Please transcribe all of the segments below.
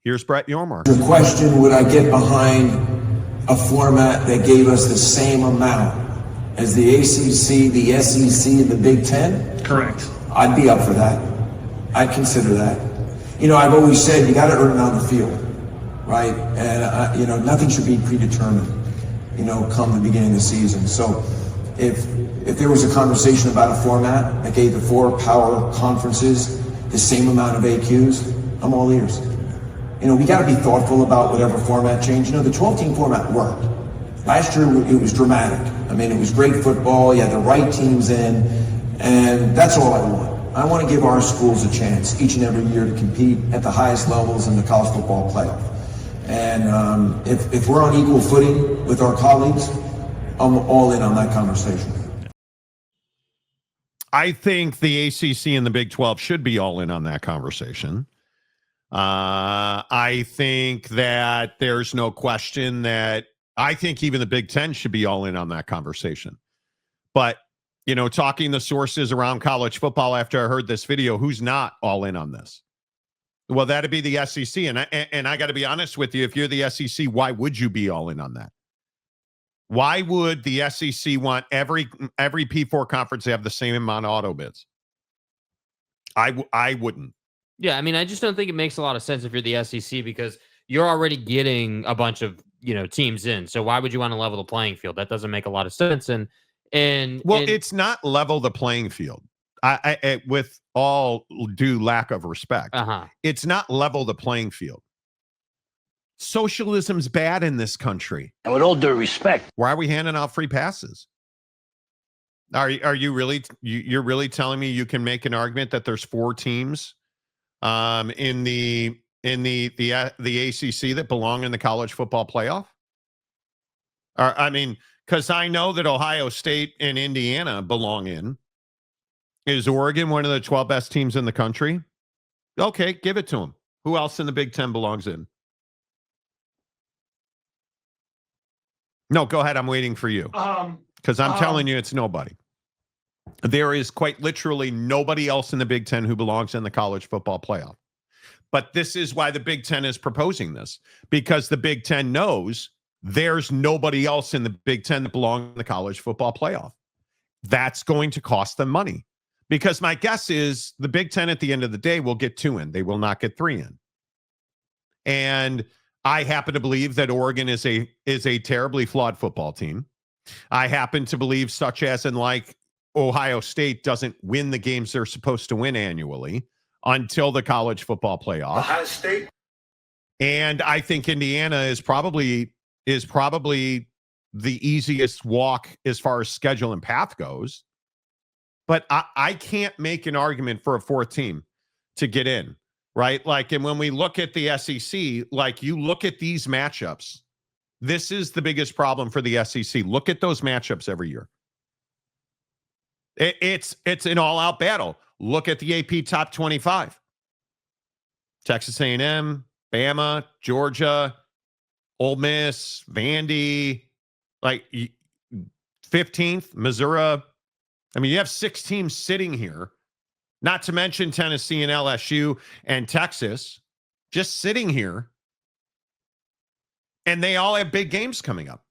Here's Brett Yormark. The question, would I get behind a format that gave us the same amount as the ACC, the SEC, and the Big Ten? Correct. I'd be up for that. I'd consider that. You know, I've always said you got to earn it on the field, right? And, you know, nothing should be predetermined, you know, come the beginning of the season. So if there was a conversation about a format that gave the 4 power conferences the same amount of AQs, I'm all ears. You know, we got to be thoughtful about whatever format change. You know, the 12-team format worked. Last year, it was dramatic. I mean, it was great football. You had the right teams in, and that's all I want. I want to give our schools a chance each and every year to compete at the highest levels in the college football playoff. And if we're on equal footing with our colleagues, I'm all in on that conversation. I think the ACC and the Big 12 should be all in on that conversation. I think that there's no question that I think even the Big 10 should be all in on that conversation. But, you know, talking to sources around college football after I heard this video, who's not all in on this? Well, that'd be the SEC. And I got to be honest with you, if you're the SEC, why would you be all in on that? Why would the SEC want every P4 conference to have the same amount of auto bids? I wouldn't. Yeah, I mean, I just don't think it makes a lot of sense if you're the SEC because you're already getting a bunch of, you know, teams in. So why would you want to level the playing field? That doesn't make a lot of sense. And it's not level the playing field. I with all due lack of respect, it's not level the playing field. Socialism's bad in this country. And with all due respect, why are we handing out free passes? Are you really you're really telling me you can make an argument that there's 4 teams in the ACC that belong in the college football playoff? I mean, because I know that Ohio State and Indiana belong in. Is Oregon one of the 12 best teams in the country? Okay, give it to them. Who else in the Big 10 belongs in? No, go ahead. I'm waiting for you. Because I'm telling you it's nobody. There is quite literally nobody else in the Big 10 who belongs in the college football playoff. But this is why the Big 10 is proposing this. Because the Big 10 knows there's nobody else in the Big 10 that belongs in the college football playoff. That's going to cost them money. Because my guess is the Big 10 at the end of the day will get 2 in. They will not get 3 in. And I happen to believe that Oregon is a terribly flawed football team. I happen to believe, such as in like Ohio State doesn't win the games they're supposed to win annually until the college football playoff. Ohio State. And I think Indiana is probably the easiest walk as far as schedule and path goes. But I can't make an argument for a 4th team to get in, right? Like, and when we look at the SEC, like you look at these matchups, this is the biggest problem for the SEC. Look at those matchups every year. It's an all-out battle. Look at the AP top 25. Texas A&M, Bama, Georgia, Ole Miss, Vandy, like 15th, Missouri. I mean, you have 6 teams sitting here, not to mention Tennessee and LSU and Texas, just sitting here. And they all have big games coming up,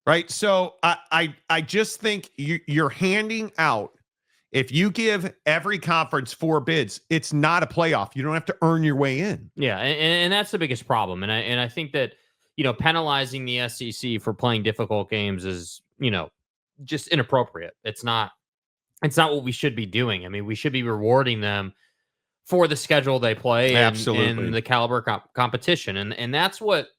right? So I just think you're handing out, if you give every conference 4 bids, it's not a playoff. You don't have to earn your way in. Yeah, and that's the biggest problem. And I think that, you know, penalizing the SEC for playing difficult games is, you know, just inappropriate. It's not what we should be doing. I mean, we should be rewarding them for the schedule they play and the caliber competition. And that's what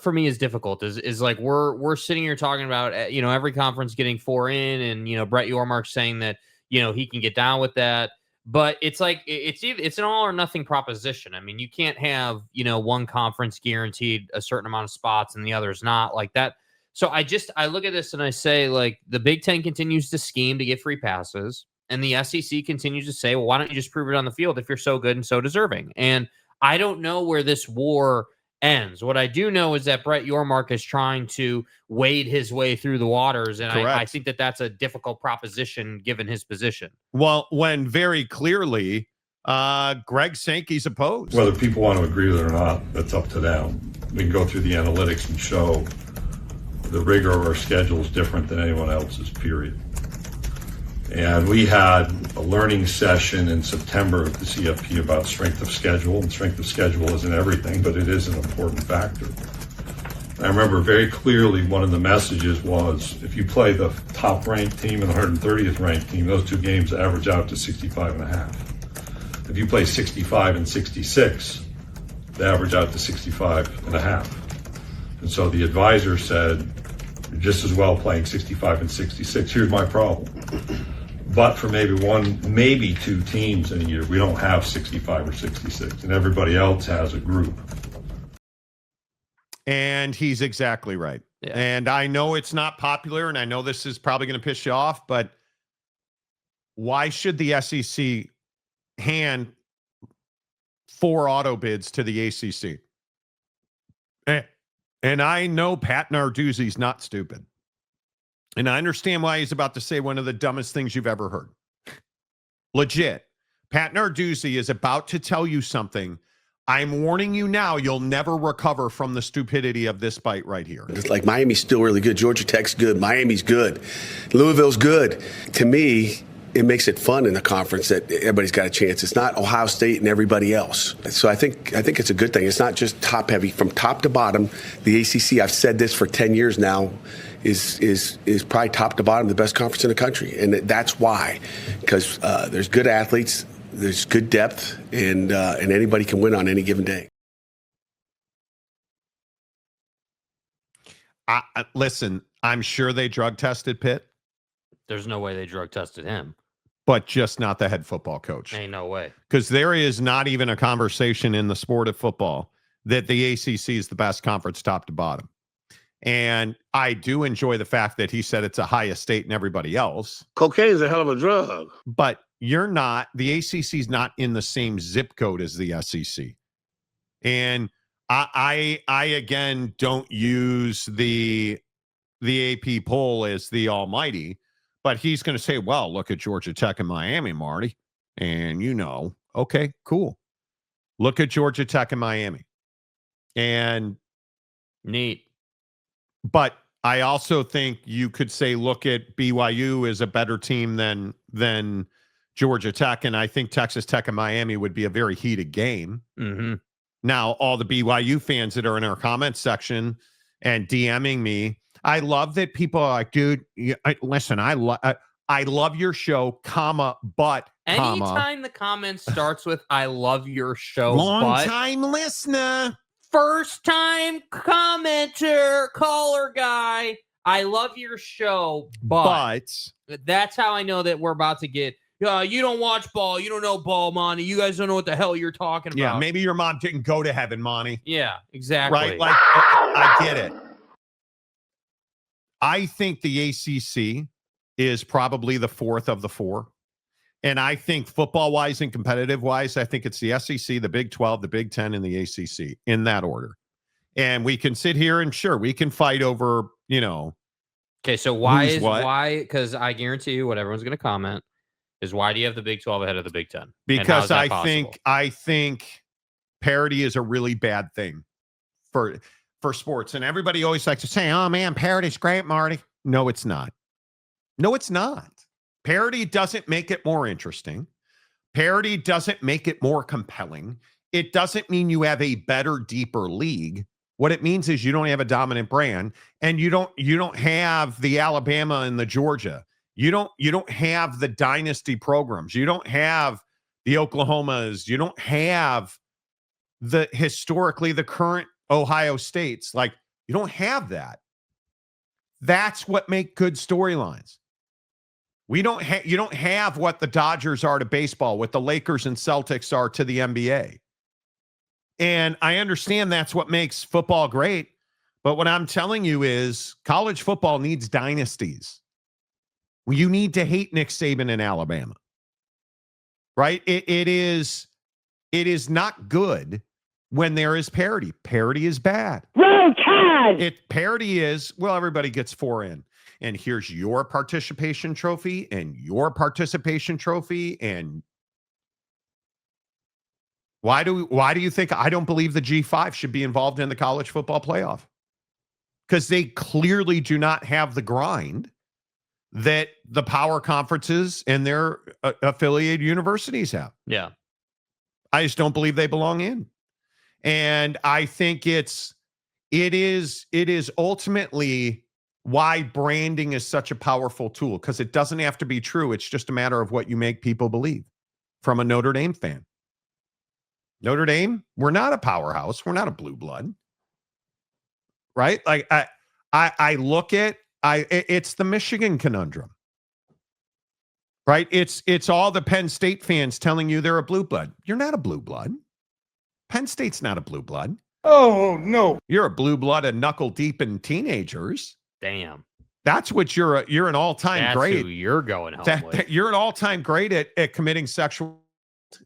for me is difficult is like we're sitting here talking about, you know, every conference getting 4 in, and, you know, Brett Yormark saying that, you know, he can get down with that. But it's like it's an all or nothing proposition. I mean, you can't have, you know, one conference guaranteed a certain amount of spots and the others not, like that. So I look at this and I say, like, the Big 10 continues to scheme to get free passes, and the SEC continues to say, well, why don't you just prove it on the field if you're so good and so deserving? And I don't know where this war ends. What I do know is that Brett Yormark is trying to wade his way through the waters, and I think that that's a difficult proposition given his position. Well, when very clearly Greg Sankey's opposed. Whether people want to agree with it or not, that's up to them. We can go through the analytics and show the rigor of our schedule is different than anyone else's, period. And we had a learning session in September with the CFP about strength of schedule, and strength of schedule isn't everything, but it is an important factor. I remember very clearly one of the messages was, if you play the top-ranked team and the 130th ranked team, those two games average out to 65.5. If you play 65 and 66, they average out to 65.5. And so the advisor said, you're just as well playing 65 and 66. Here's my problem. But for maybe one, maybe two teams in a year, we don't have 65 or 66, and everybody else has a group. And he's exactly right. Yeah. And I know it's not popular, and I know this is probably going to piss you off, but why should the SEC hand 4 auto bids to the ACC? And I know Pat Narduzzi's not stupid. And I understand why he's about to say one of the dumbest things you've ever heard. Legit. Pat Narduzzi is about to tell you something. I'm warning you now, you'll never recover from the stupidity of this bite right here. It's like Miami's still really good. Georgia Tech's good. Miami's good. Louisville's good. To me, it makes it fun in the conference that everybody's got a chance. It's not Ohio State and everybody else. So I think it's a good thing. It's not just top heavy. From top to bottom, the ACC, I've said this for 10 years now, is probably top to bottom the best conference in the country. And that's why. Because there's good athletes, there's good depth, and anybody can win on any given day. Listen, I'm sure they drug tested Pitt. There's no way they drug tested him. But just not the head football coach. Ain't no way. Because there is not even a conversation in the sport of football that the ACC is the best conference top to bottom. And I do enjoy the fact that he said it's Ohio State and everybody else. Cocaine is a hell of a drug. But you're not, the ACC is not in the same zip code as the SEC. And I again, don't use the AP poll as the almighty. But he's going to say, well, look at Georgia Tech and Miami, Marty. And okay, cool. Look at Georgia Tech and Miami. And neat. But I also think you could say, look at BYU as a better team than Georgia Tech. And I think Texas Tech and Miami would be a very heated game. Mm-hmm. Now, all the BYU fans that are in our comments section and DMing me, I love that people are like, dude, listen, I love your show, but anytime the comment starts with I love your show, long time listener, first time commenter, caller guy, I love your show, but that's how I know that we're about to get you don't watch ball, you don't know ball, Monty, you guys don't know what the hell you're talking about. Yeah, maybe your mom didn't go to heaven, Monty. Yeah, exactly. Right? Like I get it. I think the ACC is probably the 4th of the 4. And I think football-wise and competitive-wise, I think it's the SEC, the Big 12, the Big 10, and the ACC in that order. And we can sit here and sure, we can fight over, Okay, so why? Because I guarantee you what everyone's going to comment is why do you have the Big 12 ahead of the Big 10? Because I think parity is a really bad thing for sports. And everybody always likes to say, oh man, parity's great, Marty. No, it's not. No, it's not. Parity doesn't make it more interesting. Parity doesn't make it more compelling. It doesn't mean you have a better, deeper league. What it means is you don't have a dominant brand, and you don't have the Alabama and the Georgia. You don't have the dynasty programs. You don't have the Oklahomas. You don't have historically the current Ohio States. Like, you don't have that. That's what make good storylines. You don't have what the Dodgers are to baseball, what the Lakers and Celtics are to the NBA. And I understand that's what makes football great. But what I'm telling you is college football needs dynasties. You need to hate Nick Saban in Alabama. Right? It is not good when there is parity. Parity is bad. Parity is, well, everybody gets 4 in. And here's your participation trophy and your participation trophy. And Why do you think I don't believe the G5 should be involved in the college football playoff? Because they clearly do not have the grind that the power conferences and their affiliated universities have. Yeah. I just don't believe they belong in. And I think it is ultimately why branding is such a powerful tool, because it doesn't have to be true. It's just a matter of what you make people believe. From a Notre Dame fan. Notre Dame, we're not a powerhouse. We're not a blue blood. Right? Like I look at it's the Michigan conundrum. Right? It's all the Penn State fans telling you they're a blue blood. You're not a blue blood. Penn State's not a blue blood. Oh, no. You're a blue blood and knuckle deep in teenagers. Damn. That's what you're an all-time That's great. who you're going home with. You're an all-time great at committing sexual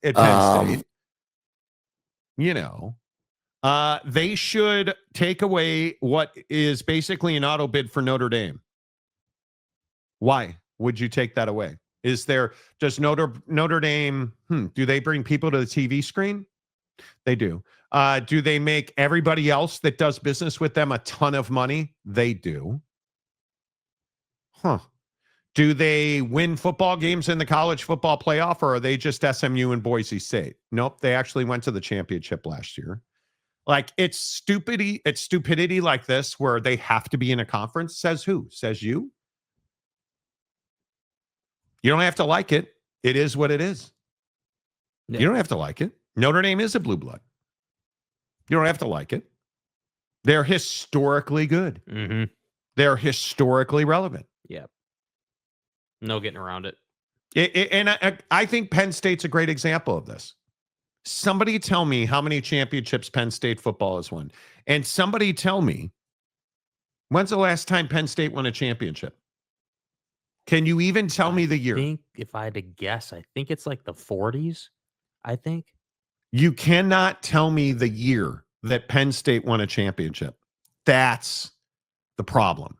at Penn State. You know, they should take away what is basically an auto bid for Notre Dame. Why would you take that away? Does Notre Dame, do they bring people to the TV screen? They do. Do they make everybody else that does business with them a ton of money? They do. Huh. Do they win football games in the college football playoff, or are they just SMU and Boise State? Nope. They actually went to the championship last year. Like, it's stupidity like this where they have to be in a conference. Says who? Says you? You don't have to like it. It is what it is. Yeah. You don't have to like it. Notre Dame is a blue blood. You don't have to like it. They're historically good. Mm-hmm. They're historically relevant. Yep. No getting around it. And I think Penn State's a great example of this. Somebody tell me how many championships Penn State football has won. And somebody tell me, when's the last time Penn State won a championship? Can you even tell me the year? I think if I had to guess, I think it's like the 40s, I think. You cannot tell me the year that Penn State won a championship. That's the problem.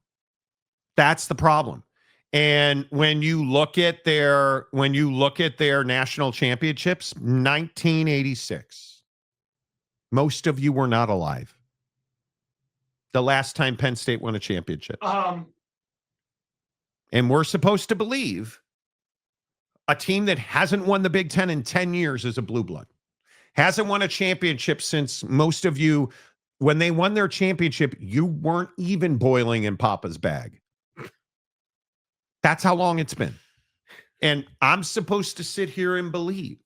That's the problem. And when you look at their national championships, 1986, most of you were not alive. The last time Penn State won a championship. And we're supposed to believe a team that hasn't won the Big Ten in 10 years is a blue blood. Hasn't won a championship since most of you, when they won their championship, you weren't even boiling in Papa's bag. That's how long it's been. And I'm supposed to sit here and believe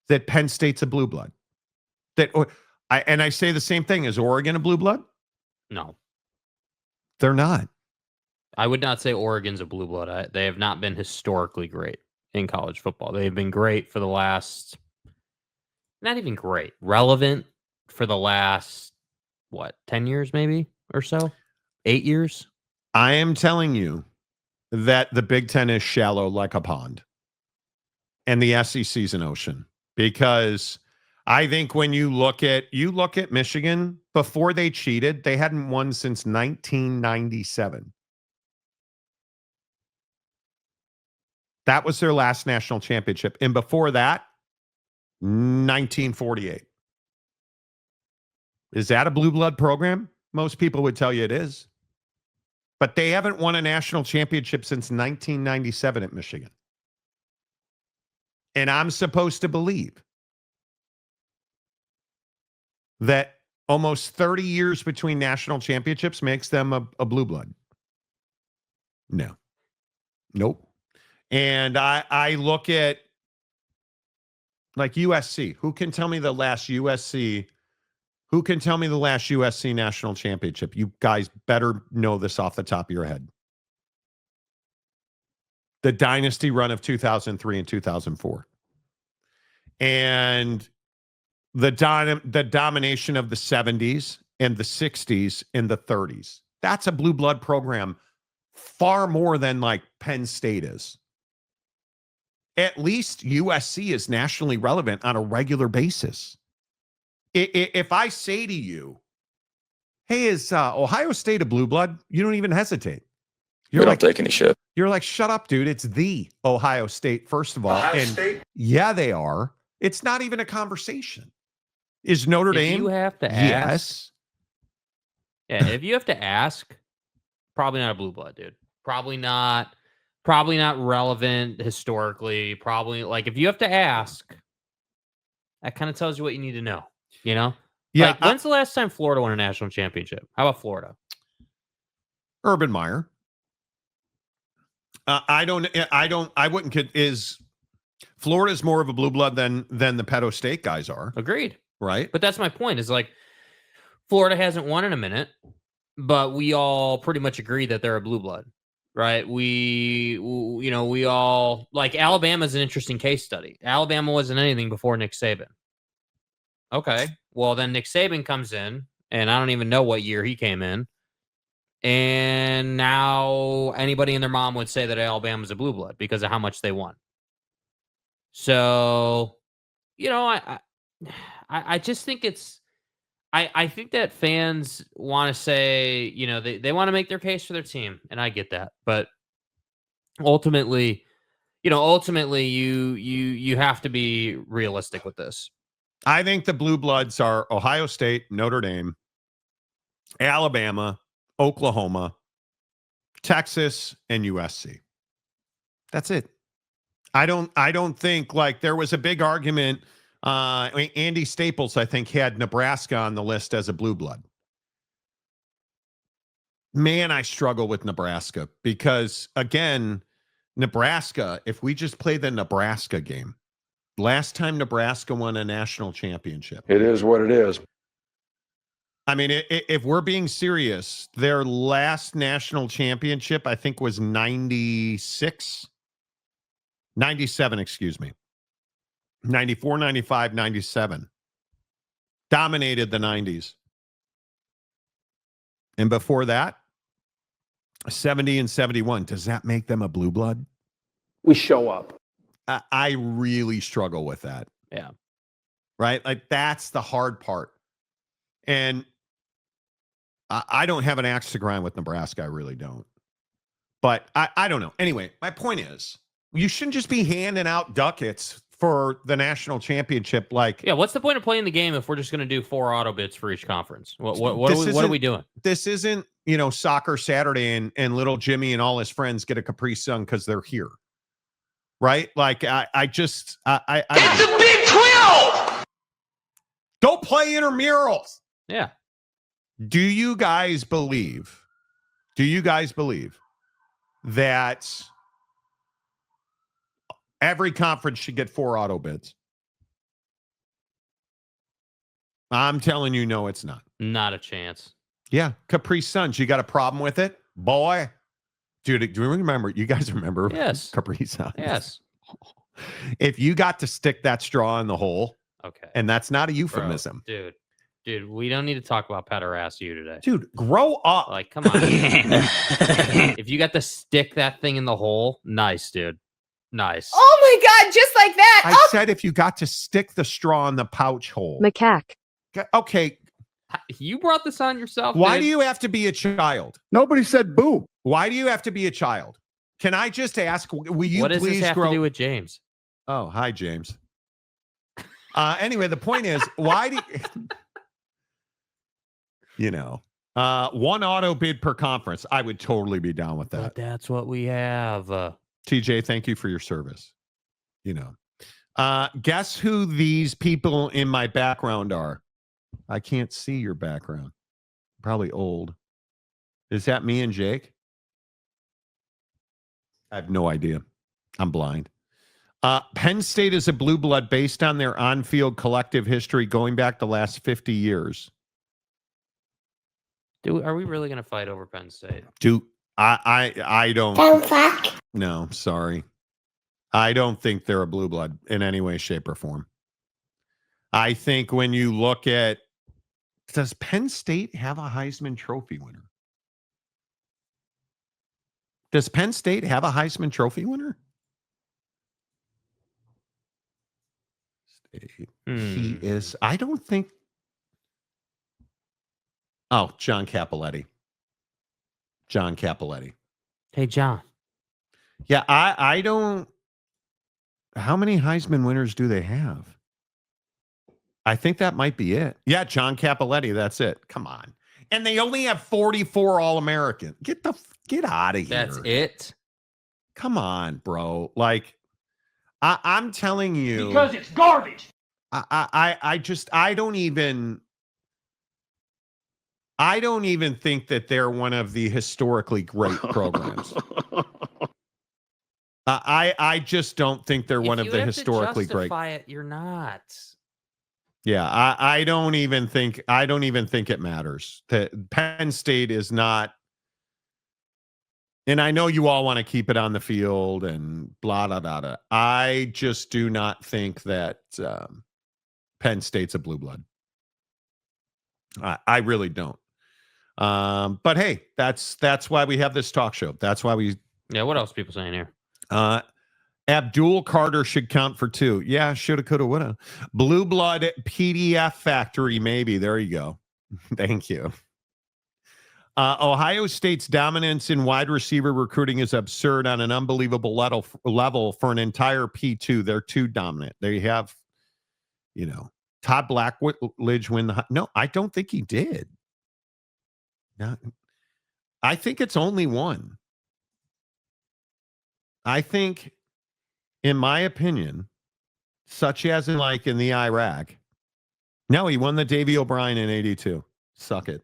that Penn State's a blue blood. I say the same thing. Is Oregon a blue blood? No. They're not. I would not say Oregon's a blue blood. They have not been historically great in college football. They have been great for the last, not even great, relevant for the last, 10 years maybe or so? 8 years? I am telling you that the Big Ten is shallow like a pond and the SEC's an ocean, because I think when you look at Michigan, before they cheated, they hadn't won since 1997. That was their last national championship. And before that, 1948. Is that a blue blood program? Most people would tell you it is. But they haven't won a national championship since 1997 at Michigan. And I'm supposed to believe that almost 30 years between national championships makes them a blue blood. No. Nope. And I look at like USC. Who can tell me the last USC national championship? You guys better know this off the top of your head. The dynasty run of 2003 and 2004. And the domination of the 70s and the 60s and the 30s. That's a blue blood program far more than like Penn State is. At least USC is nationally relevant on a regular basis. If I say to you, hey, is Ohio State a blue blood? You don't even hesitate. You don't take any shit. You're like, shut up, dude. It's the Ohio State, first of all. Ohio State? Yeah, they are. It's not even a conversation. Is Notre Dame? You have to ask. Yeah, if you have to ask, probably not a blue blood, dude. Probably not relevant historically. Probably like if you have to ask, that kind of tells you what you need to know. You know? Yeah. Like, when's the last time Florida won a national championship? How about Florida? Urban Meyer. I wouldn't. Is Florida's more of a blue blood than the Pedo State guys are? Agreed. Right. But that's my point. Is like Florida hasn't won in a minute, but we all pretty much agree that they're a blue blood, right? We all like Alabama's an interesting case study. Alabama wasn't anything before Nick Saban. Okay, well then Nick Saban comes in, and I don't even know what year he came in. And now anybody and their mom would say that Alabama's a blue blood because of how much they won. So, I just think I think that fans want to say, they want to make their case for their team, and I get that. But ultimately, you have to be realistic with this. I think the blue bloods are Ohio State, Notre Dame, Alabama, Oklahoma, Texas, and USC. That's it. I don't think like there was a big argument. Andy Staples, I think, had Nebraska on the list as a blue blood. Man, I struggle with Nebraska because, again, Nebraska, if we just play the Nebraska game, last time Nebraska won a national championship. It is what it is. I mean, if we're being serious, their last national championship, I think, was 97, excuse me. 94, 95, 97. Dominated the 90s. And before that, 70 and 71. Does that make them a blue blood? We show up. I really struggle with that. Yeah. Right? Like, that's the hard part. And I don't have an axe to grind with Nebraska. I really don't. But I don't know. Anyway, my point is, you shouldn't just be handing out ducats for the national championship. Like, yeah, what's the point of playing the game if we're just going to do 4 auto bids for each conference? What are we doing? This isn't, Soccer Saturday and little Jimmy and all his friends get a Capri Sun because they're here. Right? Like, I just that's a Big 12! Go play intramurals. Yeah. Do you guys believe that every conference should get 4 auto bids? I'm telling you, no, it's not. Not a chance. Yeah. Capri Suns. You got a problem with it? Boy. Dude, do you remember? You guys remember? Yes. Capri Suns. Yes. If you got to stick that straw in the hole. Okay. And that's not a euphemism. Bro, dude, we don't need to talk about pederast you today. Dude, grow up. Like, come on. If you got to stick that thing in the hole, nice, dude. Nice. Oh my God, just like that. I said if you got to stick the straw in the pouch hole. Macaque. Okay. You brought this on yourself. Why dude. do you have to be a child? Nobody said boo. Why do you have to be a child? Can I just ask, will you what does please this have grow? To do with James? Oh, hi, James. Anyway, the point is, why do one auto bid per conference? I would totally be down with that. But that's what we have. TJ, thank you for your service. Guess who these people in my background are? I can't see your background. Probably old. Is that me and Jake? I have no idea. I'm blind. Penn State is a blue blood based on their on-field collective history going back the last 50 years. Dude, are we really going to fight over Penn State? I don't. Don't fuck. No, sorry. I don't think they're a blue blood in any way, shape, or form. I think when you look at, does Penn State have a Heisman Trophy winner? Does Penn State have a Heisman Trophy winner? He is. I don't think. Oh, John Cappelletti. John Cappelletti. Hey, John. Yeah, I don't. How many Heisman winners do they have? I think that might be it. Yeah, John Cappelletti, that's it. Come on. And they only have 44 All-American. Get out of here. That's it? Come on, bro. Like, I'm telling you. Because it's garbage. I don't even think that they're one of the historically great programs. I just don't think they're one of the historically great. You're not. Yeah, I don't even think it matters. That Penn State is not. And I know you all want to keep it on the field and blah blah blah. Blah. I just do not think that Penn State's a blue blood. I really don't. But hey, that's why we have this talk show. That's why we. Yeah. What else are people saying here? Abdul Carter should count for 2. Yeah, shoulda, coulda, woulda. Blue blood PDF factory, maybe. There you go. Thank you. Ohio State's dominance in wide receiver recruiting is absurd on an unbelievable level for an entire P2. They're too dominant. They have, Todd Blackledge win the. No, I don't think he did. No, I think it's only one. I think, in my opinion, such as in the Iraq. No, he won the Davy O'Brien in 82. Suck it.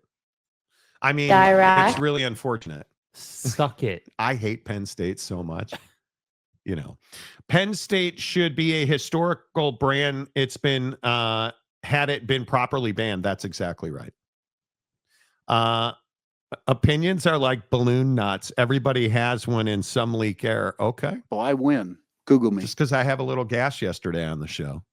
I mean, it's really unfortunate. Suck it. I hate Penn State so much. Penn State should be a historical brand. It's been, had it been properly banned. That's exactly right. Opinions are like balloon nuts. Everybody has one in some leak air. Okay. Oh, I win. Google me. Just because I have a little gas yesterday on the show.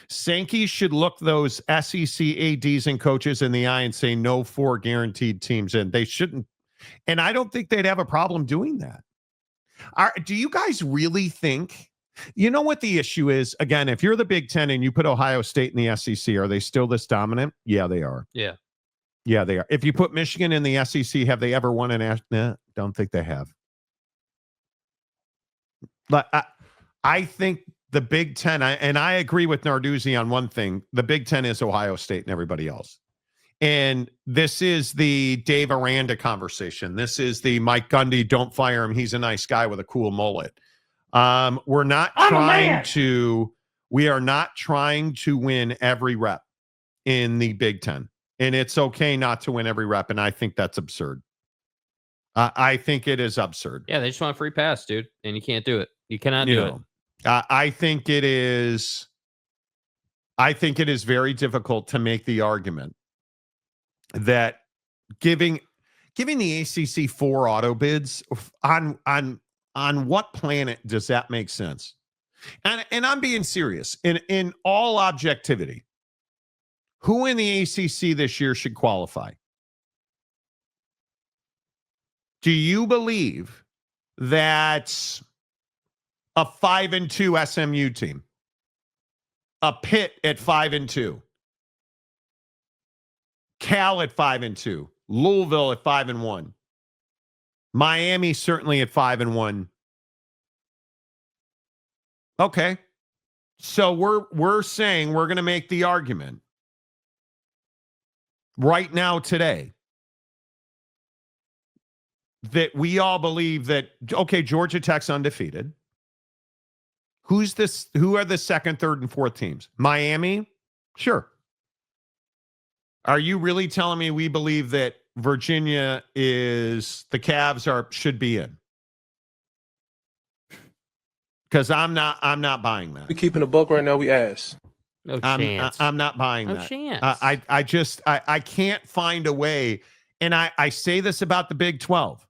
Sankey should look those SEC ADs and coaches in the eye and say no 4 guaranteed teams in. They shouldn't. And I don't think they'd have a problem doing that. Do you guys really think, what the issue is? Again, if you're the Big Ten and you put Ohio State in the SEC, are they still this dominant? Yeah, they are. Yeah. Yeah, they are. If you put Michigan in the SEC, have they ever won an? Nah, don't think they have. But I think the Big Ten, and I agree with Narduzzi on one thing. The Big Ten is Ohio State and everybody else. And this is the Dave Aranda conversation. This is the Mike Gundy, don't fire him. He's a nice guy with a cool mullet. We are not trying to win every rep in the Big Ten. And it's okay not to win every rep. And I think that's absurd. I think it is absurd. Yeah, they just want a free pass, dude. And you can't do it. You cannot do it. I think it is very difficult to make the argument that giving the ACC 4 auto bids on what planet does that make sense? And I'm being serious. In all objectivity, who in the ACC this year should qualify? Do you believe that a 5-2 SMU team, a Pitt at 5-2, Cal at 5-2, Louisville at 5-1, Miami certainly at 5-1? Okay, so we're saying we're going to make the argument right now today that we all believe that, okay, Georgia Tech's undefeated. Who are the second, third, and fourth teams? Miami? Sure. Are you really telling me we believe that Virginia the Cavs should be in? Because I'm not buying that. We keeping a buck right now, we ass. No chance. I'm not buying that. No chance. I can't find a way. And I say this about the Big 12.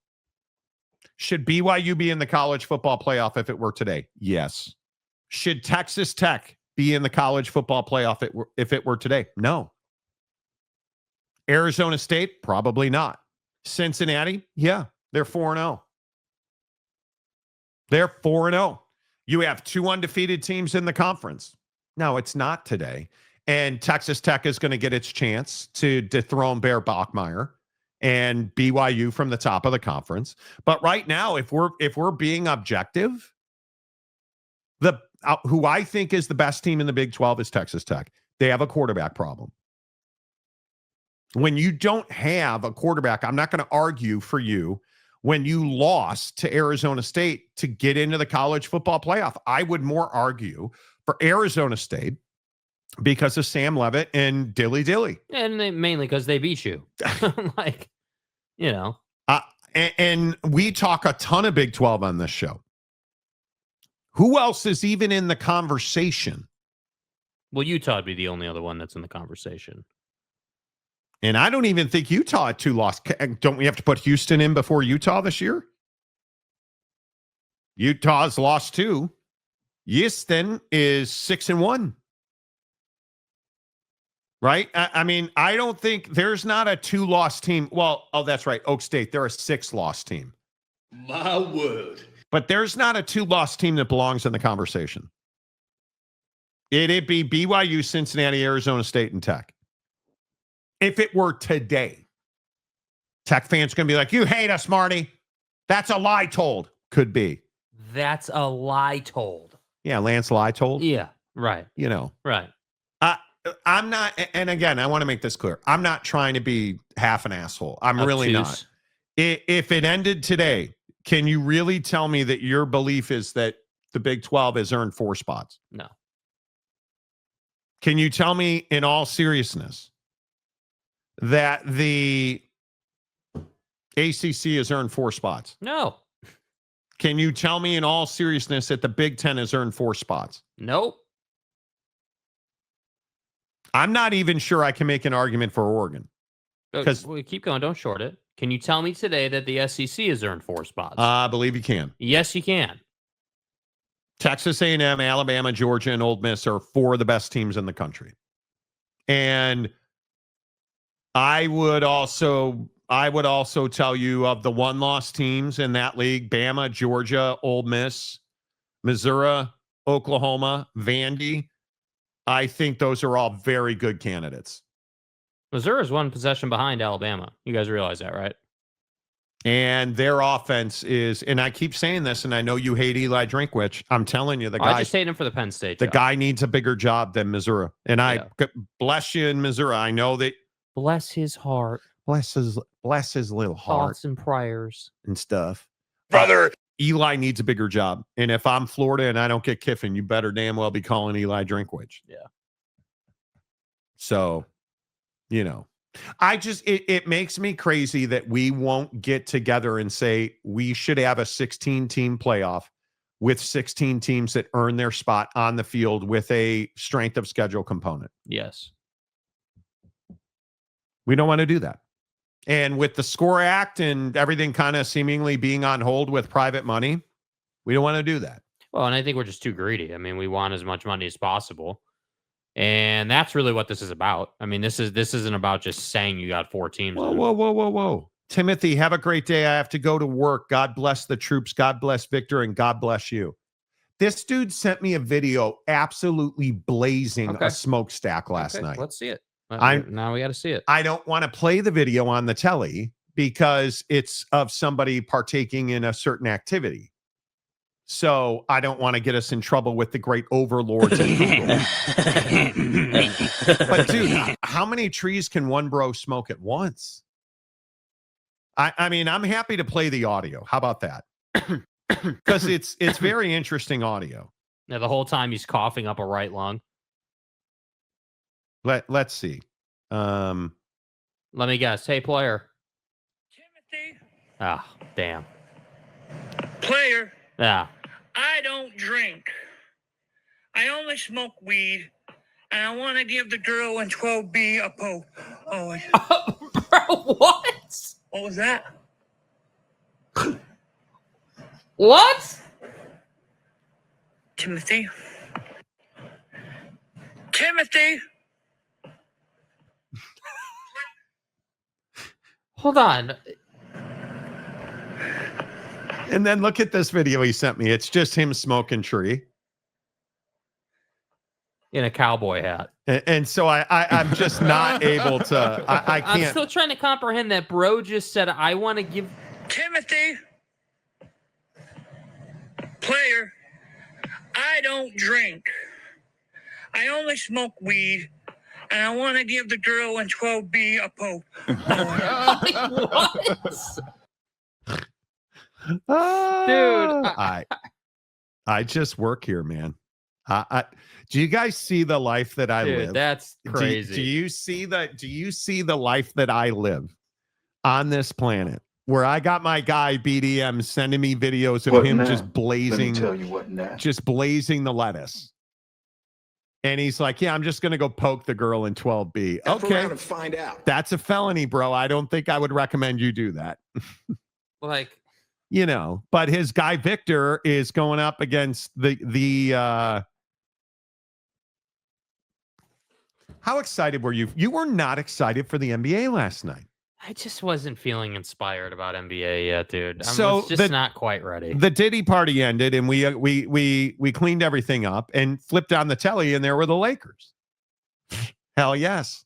Should BYU be in the college football playoff if it were today? Yes. Should Texas Tech be in the college football playoff if it were today? No. Arizona State? Probably not. Cincinnati? Yeah, they're 4-0. They're 4-0. You have 2 undefeated teams in the conference. No, it's not today. And Texas Tech is going to get its chance to dethrone Bear Bachmeier and BYU from the top of the conference. But right now, if we're being objective, who I think is the best team in the Big 12 is Texas Tech. They have a quarterback problem. When you don't have a quarterback, I'm not going to argue for you when you lost to Arizona State to get into the college football playoff. I would more argue for Arizona State because of Sam Levitt and Dilly Dilly. And mainly because they beat you. Like, you know. And we talk a ton of Big 12 on this show. Who else is even in the conversation? Well, Utah would be the only other one that's in the conversation. And I don't even think Utah had 2 losses. Don't we have to put Houston in before Utah this year? Utah's lost 2. Houston is 6-1. Right? I mean, I don't think there's not a 2-loss team. Well, that's right. Oak State, they're a 6-loss team. My word. But there's not a 2-loss team that belongs in the conversation. It'd be BYU, Cincinnati, Arizona State, and Tech. If it were today, Tech fans going to be like, you hate us, Marty. That's a lie told. Could be. That's a lie told. Yeah, Lance lie told. Yeah, right. You know. Right. I'm not, and again, I want to make this clear. I'm not trying to be half an asshole. I'm really not. If it ended today, can you really tell me that your belief is that the Big 12 has earned 4 spots? No. Can you tell me in all seriousness that the ACC has earned 4 spots? No. Can you tell me in all seriousness that the Big 10 has earned 4 spots? Nope. I'm not even sure I can make an argument for Oregon. Because keep going. Don't short it. Can you tell me today that the SEC has earned 4 spots? I believe you can. Yes, you can. Texas A&M, Alabama, Georgia, and Ole Miss are 4 of the best teams in the country. And I would also tell you of the 1-loss teams in that league, Bama, Georgia, Ole Miss, Missouri, Oklahoma, Vandy. I think those are all very good candidates. Missouri is 1 possession behind Alabama. You guys realize that, right? And their offense is, and I keep saying this, and I know you hate Eli Drinkwitch. I'm telling you, I just hate him for the Penn State job. Guy needs a bigger job than Missouri. And I bless you in Missouri. I know that. Bless his heart. Bless his little heart. Thoughts and prayers. And stuff. Brother. Eli needs a bigger job. And if I'm Florida and I don't get Kiffin, you better damn well be calling Eli Drinkwitch. Yeah. So, you know, it makes me crazy that we won't get together and say we should have a 16-team playoff with 16 teams that earn their spot on the field with a strength of schedule component. Yes. We don't want to do that. And with the SCORE Act and everything kind of seemingly being on hold with private money, we don't want to do that. Well, and I think we're just too greedy. I mean, we want as much money as possible. And that's really what this is about. I mean, this isn't about just saying you got 4 teams. Whoa. Timothy, have a great day. I have to go to work. God bless the troops. God bless Victor, and God bless you. This dude sent me a video absolutely blazing a smokestack last night. Let's see it. Now we got to see it. I don't want to play the video on the telly because it's of somebody partaking in a certain activity. So I don't want to get us in trouble with the great overlords of Google. But dude, how many trees can one bro smoke at once? I mean, I'm happy to play the audio. How about that? Because it's very interesting audio. Now, the whole time he's coughing up a right lung. Let's see. Let me guess. Hey, player. Timothy. Ah, damn. Player. Yeah. I don't drink. I only smoke weed, and I want to give the girl in 12B a poke. Oh, bro, what? What was that? What? Timothy. Timothy. Hold on. And then look at this video he sent me. It's just him smoking tree. In a cowboy hat. And so I'm just not able to, I can't. I'm still trying to comprehend that bro just said, I want to give. Timothy. Player. I don't drink. I only smoke weed, and I want to give the girl in 12B a poke. Dude, I just work here, man. Do you guys see the life that I live? That's crazy. Do you see the life that I live on this planet, where I got my guy BDM sending me videos of him just blazing, just blazing the lettuce. And he's like, yeah, I'm just going to go poke the girl in 12B. Okay. To find out. That's a felony, bro. I don't think I would recommend you do that. Like, you know, but his guy Victor is going up against the how excited were you? You were not excited for the NBA last night. I just wasn't feeling inspired about NBA yet, dude. So just not quite ready. The Diddy party ended, and we cleaned everything up and flipped on the telly, and there were the Lakers. Hell yes.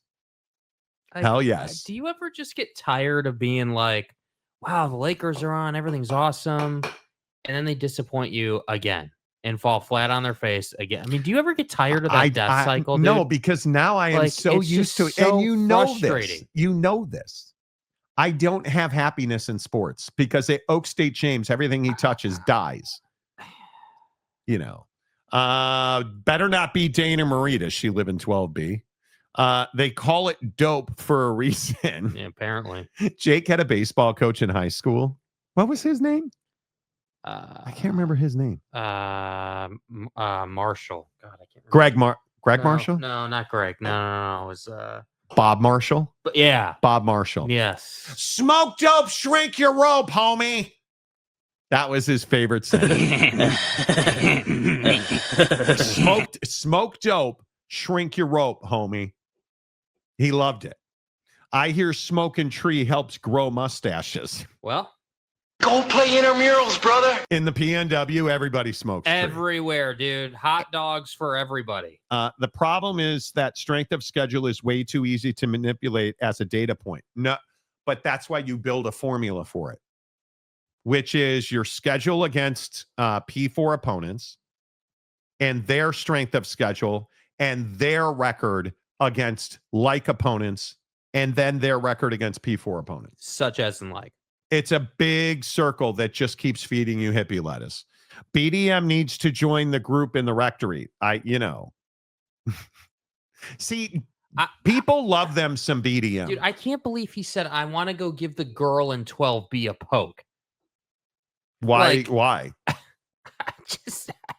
Hell yes. Do you ever just get tired of being like, wow, the Lakers are on, everything's awesome, and then they disappoint you again and fall flat on their face again? I mean, do you ever get tired of that death cycle, dude? No, because now I am so used to it. And you know this. You know this. I don't have happiness in sports because at Oak State James, everything he touches dies. You know. Better not be Dana Marie. Does she live in 12B? They call it dope for a reason. Yeah, apparently. Jake had a baseball coach in high school. What was his name? I can't remember his name. Marshall. God, I can't remember. Greg Marshall? No, not Greg. No. It was Bob Marshall? But yeah. Bob Marshall. Yes. Smoke dope, shrink your rope, homie. That was his favorite sentence. Smoke dope, shrink your rope, homie. He loved it. I hear smoking tree helps grow mustaches. Well, go play intramurals, brother. In the PNW, everybody smokes tree. Everywhere, dude. Hot dogs for everybody. The problem is that strength of schedule is way too easy to manipulate as a data point. No, but that's why you build a formula for it, which is your schedule against P4 opponents and their strength of schedule and their record against like opponents and then their record against P4 opponents. Such as in like. It's a big circle that just keeps feeding you hippie lettuce. BDM needs to join the group in the rectory. See, people love them some BDM. Dude, I can't believe he said, I want to go give the girl in 12B a poke. Why? Why?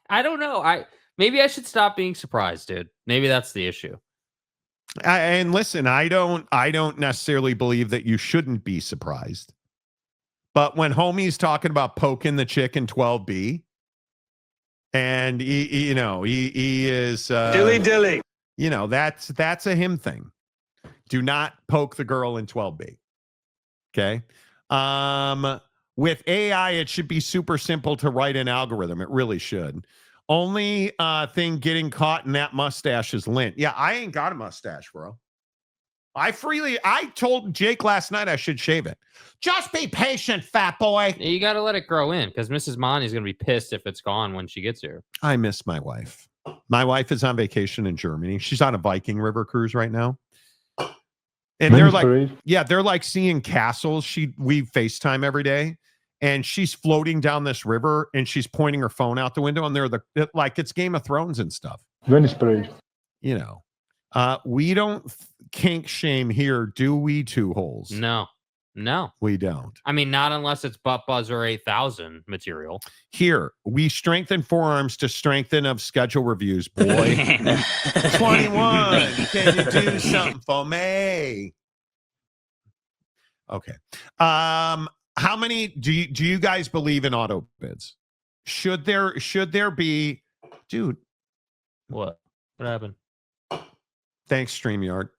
I don't know. Maybe I should stop being surprised, dude. Maybe that's the issue. And listen, I don't necessarily believe that you shouldn't be surprised. But when homie's talking about poking the chick in 12B, and he is dilly. You know, that's a him thing. Do not poke the girl in 12B. Okay. With AI, it should be super simple to write an algorithm. It really should. Only thing getting caught in that mustache is lint. Yeah, I ain't got a mustache, bro. I told Jake last night I should shave it. Just be patient, fat boy. You got to let it grow in because Mrs. Monty's going to be pissed if it's gone when she gets here. I miss my wife. My wife is on vacation in Germany. She's on a Viking River cruise right now. And they're like seeing castles. We FaceTime every day. And she's floating down this river and she's pointing her phone out the window. And like it's Game of Thrones and stuff. You know, we don't kink shame here, do we, two holes? No, we don't. I mean, not unless it's Butt Buzzer 8000 material. Here, we strengthen forearms to strengthen of schedule reviews, boy. 21, can you do something for me? Okay. How many do you guys believe in auto bids? Should there be, dude? What happened? Thanks, StreamYard.